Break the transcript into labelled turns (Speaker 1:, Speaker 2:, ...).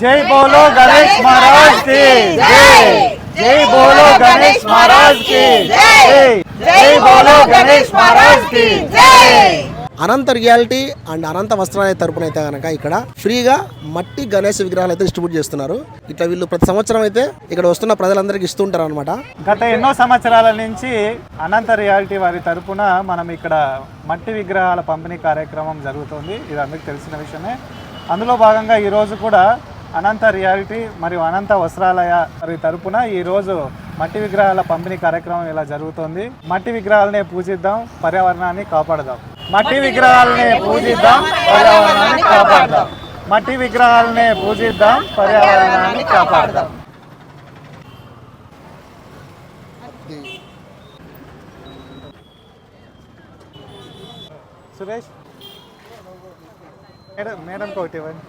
Speaker 1: जय बोलो गणेश महाराज की जय। जय बोलो गणेश महाराज की जय। जय बोलो गणेश महाराज की जय।
Speaker 2: అనంత రియాలిటీ అండ్ అనంత వస్త్రాలయ తరపున అయితే కనుక ఇక్కడ ఫ్రీగా మట్టి గణేష్ విగ్రహాలు అయితే డిస్ట్రిబ్యూట్ చేస్తున్నారు. ఇట్లా వీళ్ళు ప్రతి సంవత్సరం అయితే ఇక్కడ వస్తున్న ప్రజలందరికీ ఇస్తుంటారు అనమాట.
Speaker 1: గత ఎన్నో సంవత్సరాల నుంచి అనంత రియాలిటీ వారి తరపున మనం ఇక్కడ మట్టి విగ్రహాల పంపిణీ కార్యక్రమం జరుగుతుంది. ఇది అందరికీ తెలిసిన విషయమే. అందులో భాగంగా ఈరోజు కూడా అనంత రియాలిటీ మరియు అనంత వస్త్రాలయ వారి తరపున ఈరోజు మట్టి విగ్రహాల పంపిణీ కార్యక్రమం ఇలా జరుగుతుంది. మట్టి విగ్రహాలనే పూజిద్దాం, పర్యావరణాన్ని కాపాడదాం. మట్టి విగ్రహాలనే పూజిద్దాం, పర్యావరణాన్ని కాపాడదాం. మట్టి విగ్రహాలనే పూజిద్దాం, పర్యావరణాన్ని కాపాడదాం. సురేష్ మేడం కోటి ఇవ్వండి.